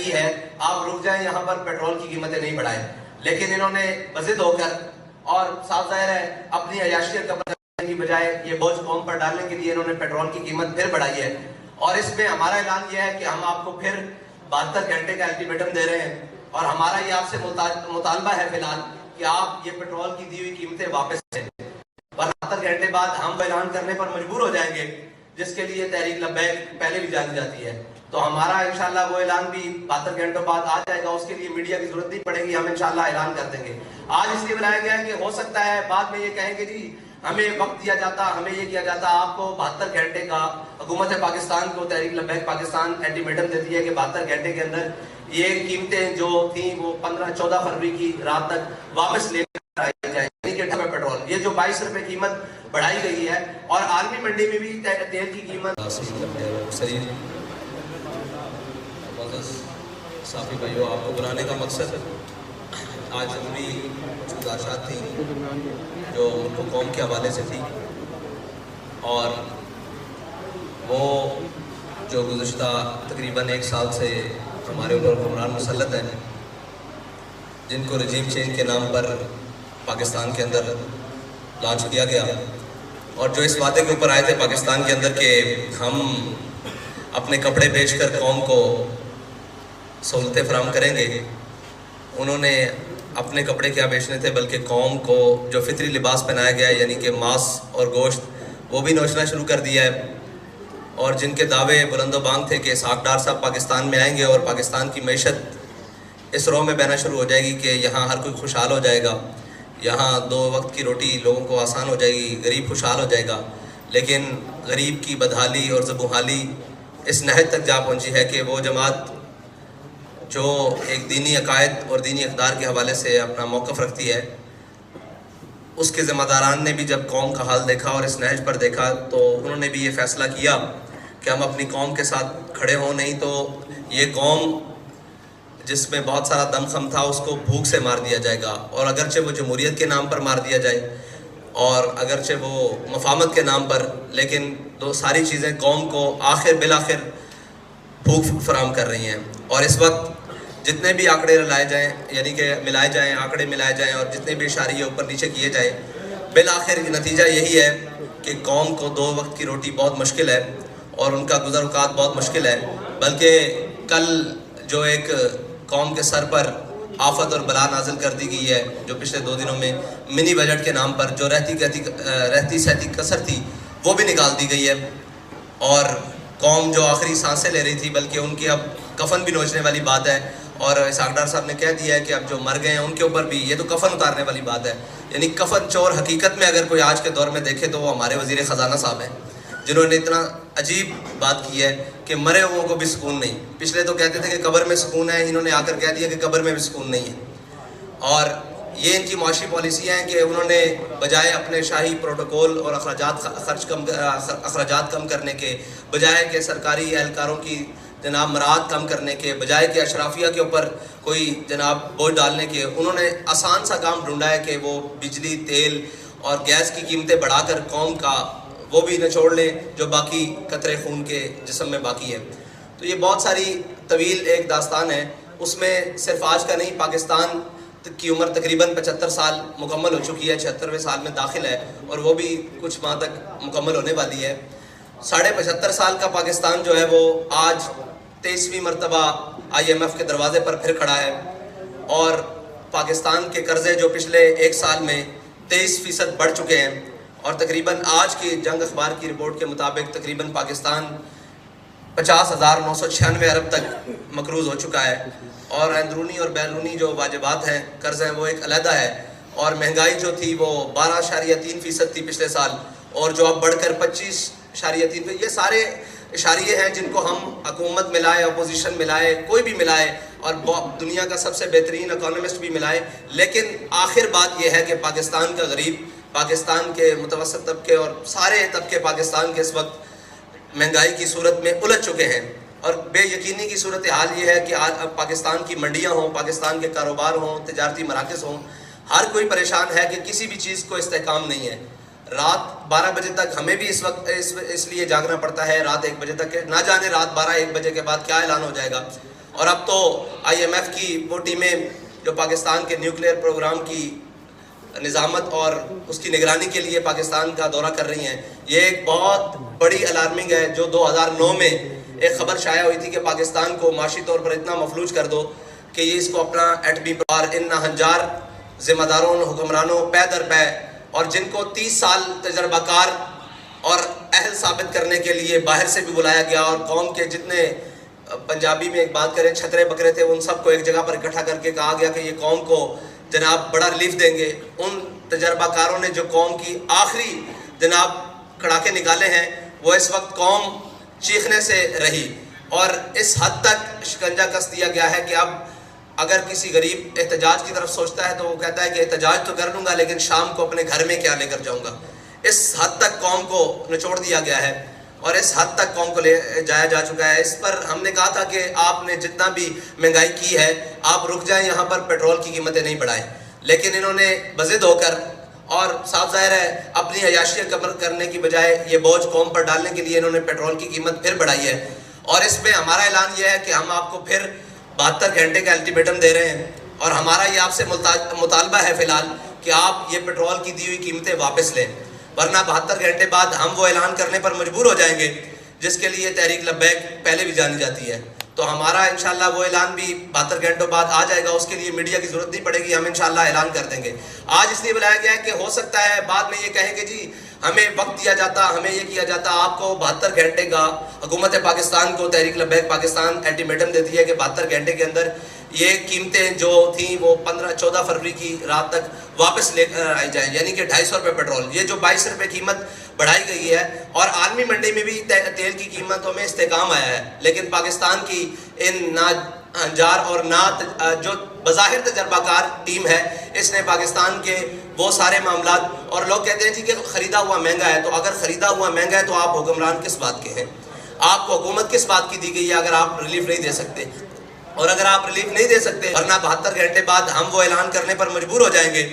کی ہے آپ رک جائیں یہاں پر پیٹرول کی قیمتیں نہیں بڑھائیں، لیکن انہوں نے بضد ہو کر اور صاف ظاہر ہے اپنی عیاشیت کا بدلنے کی بجائے یہ بوجھ قوم پر ڈالنے کے لیے انہوں نے پیٹرول کی قیمت پھر بڑھائی ہے۔ اور اس میں ہمارا اعلان یہ ہے کہ ہم آپ کو پھر 72 گھنٹے کا الٹیمیٹم دے رہے ہیں، اور ہمارا یہ آپ سے مطالبہ ہے فی الحال کہ آپ یہ پیٹرول کی دی ہوئی قیمتیں واپس لیں، ورنہ 72 گھنٹے بعد ہم اعلان کرنے پر مجبور ہو جائیں گے، جس کے لیے تحریک لبیک پہلے بھی جانی جاتی ہے۔ تو ہمارا انشاءاللہ وہ اعلان بھی 72 گھنٹوں بعد آ جائے گا، اس کے لیے میڈیا کی ضرورت نہیں پڑے گی، ہم انشاءاللہ اعلان کر دیں گے۔ آج اس لیے بلایا گیا ہے کہ ہو سکتا ہے بعد میں یہ کہیں کہ جی ہمیں وقت دیا جاتا، ہمیں یہ کیا جاتا، آپ کو 72 گھنٹے کا حکومت پاکستان کو تحریک لبیک پاکستان الٹیمیٹم دیتی ہے کہ 72 گھنٹے کے اندر یہ قیمتیں جو تھیں وہ 14 فروری کی رات تک واپس لے کر آئی جائیں، یعنی کہ پیٹرول یہ جو 22 روپے قیمت بڑھائی گئی ہے، اور عالمی منڈی میں بھی تیل کی قیمت صافی بھائیو، آپ کو بلانے کا مقصد آج ضروری گزارشات تھی جو ان کو قوم کے حوالے سے تھی، اور وہ جو گزشتہ تقریباً 1 سال سے ہمارے اوپر حکمران مسلط ہیں، جن کو رجیم چینج کے نام پر پاکستان کے اندر لانچ کیا گیا، اور جو اس وعدے کے اوپر آئے تھے پاکستان کے اندر کہ ہم اپنے کپڑے بیچ کر قوم کو سہولتیں فراہم کریں گے، انہوں نے اپنے کپڑے کیا بیچنے تھے بلکہ قوم کو جو فطری لباس پہنایا گیا ہے یعنی کہ ماس اور گوشت وہ بھی نوچنا شروع کر دیا ہے، اور جن کے دعوے بلند و بانگ تھے کہ اسحاق ڈار صاحب پاکستان میں آئیں گے اور پاکستان کی معیشت اس رو میں بہنا شروع ہو جائے گی کہ یہاں ہر کوئی خوشحال ہو جائے گا، یہاں 2 وقت کی روٹی لوگوں کو آسان ہو جائے گی، غریب خوشحال ہو جائے گا، لیکن غریب کی بدحالی اور زبوحالی اس نہج تک جا پہنچی ہے کہ وہ جماعت جو ایک دینی عقائد اور دینی اقدار کے حوالے سے اپنا موقف رکھتی ہے، اس کے ذمہ داران نے بھی جب قوم کا حال دیکھا اور اس نہج پر دیکھا تو انہوں نے بھی یہ فیصلہ کیا کہ ہم اپنی قوم کے ساتھ کھڑے ہوں، نہیں تو یہ قوم جس میں بہت سارا دم خم تھا اس کو بھوک سے مار دیا جائے گا، اور اگرچہ وہ جمہوریت کے نام پر مار دیا جائے اور اگرچہ وہ مفاہمت کے نام پر، لیکن ساری چیزیں قوم کو بالآخر بھوک فراہم کر رہی ہیں۔ اور اس وقت جتنے بھی آنکڑے لائے جائیں یعنی کہ ملائے جائیں، آنکڑے ملائے جائیں اور جتنے بھی اشاریے اوپر نیچے کیے جائیں، بالآخر نتیجہ یہی ہے کہ قوم کو 2 وقت کی روٹی بہت مشکل ہے اور ان کا گزر اوقات بہت مشکل ہے، بلکہ کل جو ایک قوم کے سر پر آفت اور بلا نازل کر دی گئی ہے، جو پچھلے 2 دنوں میں منی بجٹ کے نام پر جو رہتی سہتی کسر تھی وہ بھی نکال دی گئی ہے، اور قوم جو آخری سانسیں لے رہی تھی بلکہ ان کی اب کفن بھی نوچنے والی بات ہے، اور اسحاق ڈار صاحب نے کہہ دیا ہے کہ اب جو مر گئے ہیں ان کے اوپر بھی یہ تو کفن اتارنے والی بات ہے، یعنی کفن چور حقیقت میں اگر کوئی آج کے دور میں دیکھے تو وہ ہمارے وزیر خزانہ صاحب ہیں، جنہوں نے اتنا عجیب بات کی ہے کہ مرے ہوئوں کو بھی سکون نہیں۔ پچھلے تو کہتے تھے کہ قبر میں سکون ہے، انہوں نے آ کر کہہ دیا کہ قبر میں بھی سکون نہیں ہے، اور یہ ان کی معاشی پالیسیاں ہیں کہ انہوں نے بجائے اپنے شاہی پروٹوکول اور اخراجات کم کرنے کے، بجائے کہ سرکاری اہلکاروں کی جناب مراعات کم کرنے کے، بجائے کہ اشرافیہ کے اوپر کوئی جناب بوجھ ڈالنے کے، انہوں نے آسان سا کام ڈھونڈا ہے کہ وہ بجلی، تیل اور گیس کی قیمتیں بڑھا کر قوم کا وہ بھی نچوڑ لیں جو باقی قطرے خون کے جسم میں باقی ہے۔ تو یہ بہت ساری طویل ایک داستان ہے، اس میں صرف آج کا نہیں، پاکستان کی عمر تقریباً 75 سال مکمل ہو چکی ہے، 76ویں سال میں داخل ہے، اور وہ بھی کچھ ماہ تک مکمل ہونے والی ہے۔ 75.5 سال کا پاکستان جو ہے وہ آج 23ویں مرتبہ IMF کے دروازے پر پھر کھڑا ہے، اور پاکستان کے قرضے جو پچھلے 1 سال میں 23% بڑھ چکے ہیں، اور تقریباً آج کی جنگ اخبار کی رپورٹ کے مطابق تقریباً پاکستان 50,996 ارب تک مقروض ہو چکا ہے، اور اندرونی اور بیرونی جو واجبات ہیں، قرض ہیں، وہ ایک علیحدہ ہے، اور مہنگائی جو تھی وہ 12.3% تھی پچھلے سال، اور جو اب بڑھ کر 25.3%۔ یہ سارے اشاریے ہیں جن کو ہم حکومت ملائے، اپوزیشن ملائے، کوئی بھی ملائے، اور دنیا کا سب سے بہترین اکانومسٹ بھی ملائے، لیکن آخر بات یہ ہے کہ پاکستان کا غریب، پاکستان کے متوسط طبقے اور سارے طبقے پاکستان کے اس وقت مہنگائی کی صورت میں الجھ چکے ہیں، اور بے یقینی کی صورتحال یہ ہے کہ آج اب پاکستان کی منڈیاں ہوں، پاکستان کے کاروبار ہوں، تجارتی مراکز ہوں، ہر کوئی پریشان ہے کہ کسی بھی چیز کو استحکام نہیں ہے۔ رات 12 بجے تک ہمیں بھی اس وقت اس لیے جاگنا پڑتا ہے، رات 1 بجے تک، نہ جانے رات 12-1 بجے کے بعد کیا اعلان ہو جائے گا، اور اب تو IMF کی وہ ٹیمیں جو پاکستان کے نیوکلیئر پروگرام کی نظامت اور اس کی نگرانی کے لیے پاکستان کا دورہ کر رہی ہیں. یہ ایک بہت بڑی الارمنگ ہے جو 2009 میں ایک خبر شائع ہوئی تھی کہ پاکستان کو معاشی طور پر اتنا مفلوج کر دو کہ یہ اس کو اپنا ایٹمی پار ان ناہنجار ذمہ داروں حکمرانوں پے در پے اور جن کو 30 سال تجربہ کار اور اہل ثابت کرنے کے لیے باہر سے بھی بلایا گیا اور قوم کے جتنے پنجابی میں ایک بات کریں چھترے بکرے تھے ان سب کو ایک جگہ پر اکٹھا کر کے کہا گیا کہ یہ قوم کو جناب بڑا ریلیف دیں گے. ان تجربہ کاروں نے جو قوم کی آخری جناب کڑاکے نکالے ہیں وہ اس وقت قوم چیخنے سے رہی اور اس حد تک شکنجہ کس دیا گیا ہے کہ اب اگر کسی غریب احتجاج کی طرف سوچتا ہے تو وہ کہتا ہے کہ احتجاج تو کر لوں گا لیکن شام کو اپنے گھر میں کیا لے کر جاؤں گا. اس حد تک قوم کو نچوڑ دیا گیا ہے اور اس حد تک قوم کو لے جایا جا چکا ہے. اس پر ہم نے کہا تھا کہ آپ نے جتنا بھی مہنگائی کی ہے آپ رک جائیں, یہاں پر پیٹرول کی قیمتیں نہیں بڑھائیں. لیکن انہوں نے بضد ہو کر اور صاف ظاہر ہے اپنی عیاشیت کم کرنے کی بجائے یہ بوجھ قوم پر ڈالنے کے لیے انہوں نے پیٹرول کی قیمت پھر بڑھائی ہے. اور اس میں ہمارا اعلان یہ ہے کہ ہم آپ کو پھر 72 گھنٹے کا الٹیمیٹم دے رہے ہیں اور ہمارا یہ آپ سے مطالبہ ہے فی الحال کہ آپ یہ پیٹرول کی دی ہوئی قیمتیں واپس لیں, ورنہ 72 گھنٹے بعد ہم وہ اعلان کرنے پر مجبور ہو جائیں گے جس کے لیے تحریک لبیک پہلے بھی جانی جاتی ہے. تو ہمارا انشاءاللہ وہ اعلان بھی 72 گھنٹوں بعد آ جائے گا, اس کے لیے میڈیا کی ضرورت نہیں پڑے گی, ہم انشاءاللہ اعلان کر دیں گے. آج اس لیے بلایا گیا ہے کہ ہو سکتا ہے بعد میں یہ کہیں کہ جی ہمیں وقت دیا جاتا, ہمیں یہ کیا جاتا. آپ کو 72 گھنٹے کا حکومت پاکستان کو تحریک لبیک پاکستان الٹیمیٹم دیتی ہے کہ 72 گھنٹے کے اندر یہ قیمتیں جو تھیں وہ 14 فروری کی رات تک واپس لے کر آئی جائیں, یعنی کہ 250 روپے پیٹرول. یہ جو 22 روپے قیمت بڑھائی گئی ہے اور عالمی منڈی میں بھی تیل کی قیمتوں میں استحکام آیا ہے, لیکن پاکستان کی ان ناہنجار اور جو بظاہر تجربہ کار ٹیم ہے اس نے پاکستان کے وہ سارے معاملات, اور لوگ کہتے ہیں جی کہ خریدا ہوا مہنگا ہے, تو اگر خریدا ہوا مہنگا ہے تو آپ حکمران کس بات کے ہیں, آپ کو حکومت کس بات کی دی گئی ہے اگر آپ ریلیف نہیں دے سکتے. اور اگر آپ ریلیف نہیں دے سکتے ورنہ 72 گھنٹے بعد ہم وہ اعلان کرنے پر مجبور ہو جائیں گے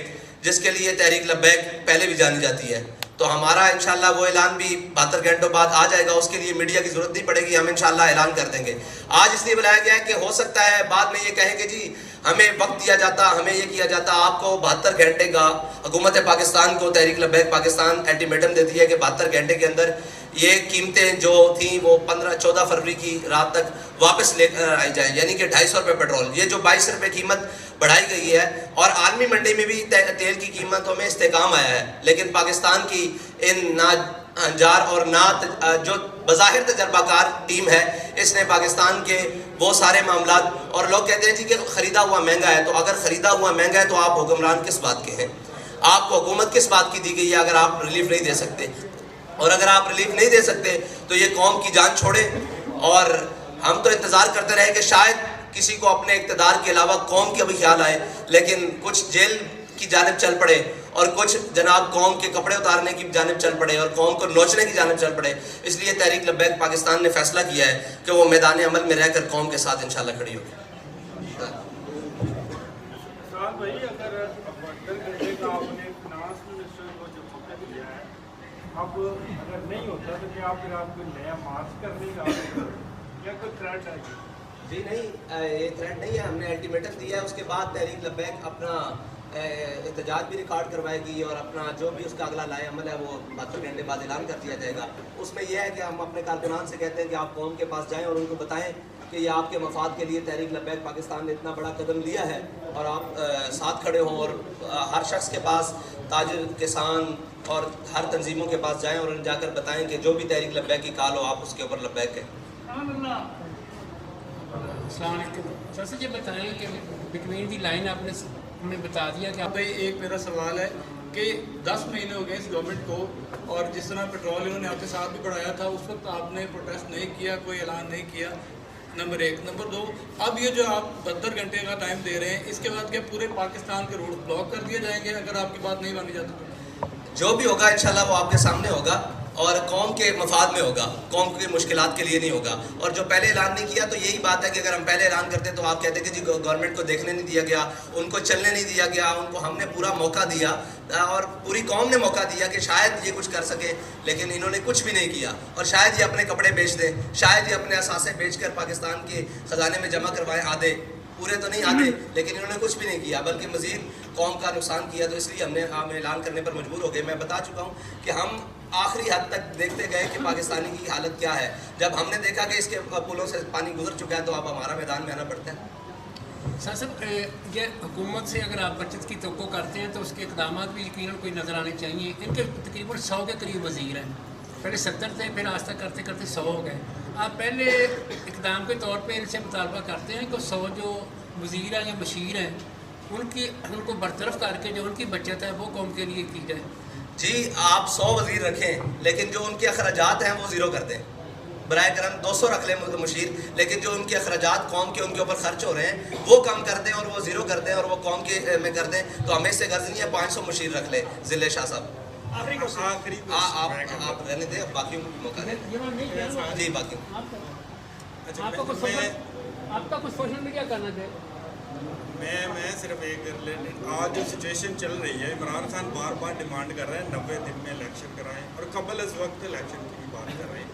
جس کے لیے تحریک لبیک پہلے بھی جانی جاتی ہے. تو ہمارا انشاءاللہ وہ اعلان بھی 72 گھنٹوں بعد آ جائے گا, اس کے لیے میڈیا کی ضرورت نہیں پڑے گی, ہم انشاءاللہ اعلان کر دیں گے. آج اس لیے بلایا گیا ہے کہ ہو سکتا ہے بعد میں یہ کہیں کہ جی ہمیں وقت دیا جاتا, ہمیں یہ کیا جاتا. آپ کو 72 گھنٹے کا حکومت پاکستان کو تحریک لبیک پاکستان الٹیمیٹم دیتی ہے کہ 72 گھنٹے کے اندر یہ قیمتیں جو تھیں وہ 14 فروری کی رات تک واپس لے کر آئی جائیں, یعنی کہ 250 روپے پیٹرول. یہ جو 22 روپے قیمت بڑھائی گئی ہے اور عالمی منڈی میں بھی تیل کی قیمتوں میں استحکام آیا ہے, لیکن پاکستان کی ان ناہنجار اور جو بظاہر تجربہ کار ٹیم ہے اس نے پاکستان کے وہ سارے معاملات, اور لوگ کہتے ہیں جی کہ خریدا ہوا مہنگا ہے, تو اگر خریدا ہوا مہنگا ہے تو آپ حکمران کس بات کے ہیں, آپ کو حکومت کس بات کی دی گئی ہے اگر آپ ریلیف نہیں دے سکتے. اور اگر آپ ریلیف نہیں دے سکتے تو یہ قوم کی جان چھوڑے. اور ہم تو انتظار کرتے رہے کہ شاید کسی کو اپنے اقتدار کے علاوہ قوم کے بھی خیال آئے, لیکن کچھ جیل کی جانب چل پڑے اور کچھ جناب قوم کے کپڑے اتارنے کی جانب چل پڑے اور قوم کو نوچنے کی جانب چل پڑے. اس لیے تحریک لبیک پاکستان نے فیصلہ کیا ہے کہ وہ میدان عمل میں رہ کر قوم کے ساتھ انشاءاللہ کھڑی ہوگی. اب اگر نہیں ہوتا تو کیا پھر آپ کو نیا مارچ کرنے کا یا کوئی تھریٹ ہے؟ جی نہیں, یہ تھریٹ نہیں ہے, ہم نے الٹیمیٹم دیا ہے. اس کے بعد تحریک لبیک اپنا احتجاج بھی ریکارڈ کروائے گی اور اپنا جو بھی اس کا اگلا لائے عمل ہے وہ 72 گھنٹے بعد اعلان کر دیا جائے گا. اس میں یہ ہے کہ ہم اپنے کارکنان سے کہتے ہیں کہ آپ قوم کے پاس جائیں اور ان کو بتائیں کہ یہ آپ کے مفاد کے لیے تحریک لبیک پاکستان نے اتنا بڑا قدم لیا ہے اور آپ ساتھ کھڑے ہوں, اور ہر شخص کے پاس تاجر, کسان اور ہر تنظیموں کے پاس جائیں اور ان جا کر بتائیں کہ جو بھی تحریک لبیک کی کال ہو آپ اس کے اوپر لبیک ہے. السلام علیکم سر سے یہ بتائیں کہ بٹوین دی لائن آپ نے ہمیں بتا دیا کہ بھائی ایک میرا سوال ہے کہ 10 مہینے ہو گئے اس گورنمنٹ کو, اور جس طرح پیٹرول انہوں نے آپ کے ساتھ بھی بڑھایا تھا اس وقت آپ نے پروٹیسٹ نہیں کیا, کوئی اعلان نہیں کیا, نمبر 1. نمبر 2, اب یہ جو آپ 72 گھنٹے کا ٹائم دے رہے ہیں اس کے بعد کیا پورے پاکستان کے روڈ بلاک کر دیے جائیں گے اگر آپ کی بات نہیں مانی جاتی؟ جو بھی ہوگا انشاءاللہ وہ آپ کے سامنے ہوگا, اور قوم کے مفاد میں ہوگا، قوم کی مشکلات کے لیے نہیں ہوگا. اور جو پہلے اعلان نہیں کیا تو یہی بات ہے کہ اگر ہم پہلے اعلان کرتے تو آپ کہتے کہ جی گورنمنٹ کو دیکھنے نہیں دیا گیا، ان کو چلنے نہیں دیا گیا، ان کو ہم نے پورا موقع دیا اور پوری قوم نے موقع دیا کہ شاید یہ کچھ کر سکے، لیکن انہوں نے کچھ بھی نہیں کیا. اور شاید یہ اپنے کپڑے بیچ دیں، شاید یہ اپنے اثاثے بیچ کر پاکستان کے خزانے میں جمع کروائیں، آدھے پورے تو نہیں آتے، لیکن انہوں نے کچھ بھی نہیں کیا بلکہ مزید قوم کا نقصان کیا. تو اس لیے ہم اعلان کرنے پر مجبور ہو گئے. میں بتا چکا ہوں کہ ہم آخری حد تک دیکھتے گئے کہ پاکستانی کی حالت کیا ہے. جب ہم نے دیکھا کہ اس کے پلوں سے پانی گزر چکا ہے تو اب ہمارا میدان میں آنا پڑتا ہے. صاحب یہ حکومت سے اگر آپ بچت کی توقع کرتے ہیں تو اس کے اقدامات بھی یقیناً کوئی نظر آنے چاہیے. ان کے تقریباً 100 کے قریب وزیر ہیں، پہلے 70 تھے، پھر آہستہ کرتے کرتے 100 ہو گئے. آپ پہلے اقدام کے طور پہ ان سے مطالبہ کرتے ہیں کہ 100 جو وزیر ہیں یا مشیر ہیں ان کو برطرف کر کے جو ان کی بچت ہے وہ قوم کے لیے کی جائے. جی آپ 100 وزیر رکھیں لیکن جو ان کے اخراجات ہیں وہ زیرو کر دیں. برائے کرم 200 رکھ لیں مشیر، لیکن جو ان کے اخراجات قوم کے ان کے اوپر خرچ ہو رہے ہیں وہ کم کر دیں اور وہ زیرو کر دیں اور وہ قوم کے میں کر دیں. تو ہمیں اس سے غرض نہیں ہے 500 مشیر رکھ لیں. ضلع شاہ صاحب آپ رہنے دیں، باقیوں کو موقع دیں. جی باقی آپ کا کچھ سوشل میڈیا کرنا چاہیے. میں صرف ایک آج جو سچویشن چل رہی ہے، عمران خان بار بار ڈیمانڈ کر رہے ہیں 90 دن میں الیکشن کرائیں اور قبل از وقت الیکشن کی بھی بات کر رہے ہیں.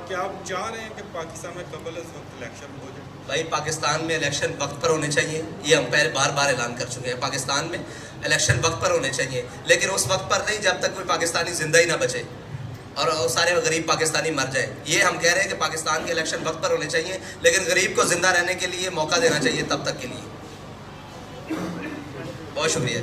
کیا آپ چاہ رہے ہیں کہ پاکستان میں قبل از وقت الیکشن ہو جائے؟ بھائی پاکستان میں الیکشن وقت پر ہونے چاہیے، یہ ہم پہلے بار بار اعلان کر چکے ہیں. پاکستان میں الیکشن وقت پر ہونے چاہیے، لیکن اس وقت پر نہیں جب تک کوئی پاکستانی زندہ ہی نہ بچے اور سارے غریب پاکستانی مر جائے. یہ ہم کہہ رہے ہیں کہ پاکستان کے الیکشن وقت پر ہونے چاہیے، لیکن غریب کو زندہ رہنے کے لیے موقع دینا چاہیے تب تک کے لیے. بہت شکریہ.